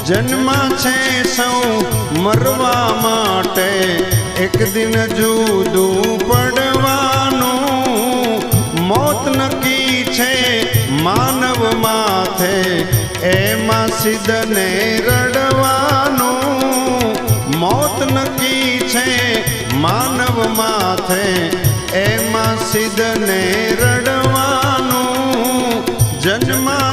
જન્મા છે સૌ મરવા માટે, એક દિન જુદું પડવાનું. મોત નક્કી છે માનવ માથે, એમાં સિદ્ધને રડવાનું. મોત નક્કી છે માનવ માથે, એમાં સિદ્ધને રડવાનું. જન્મા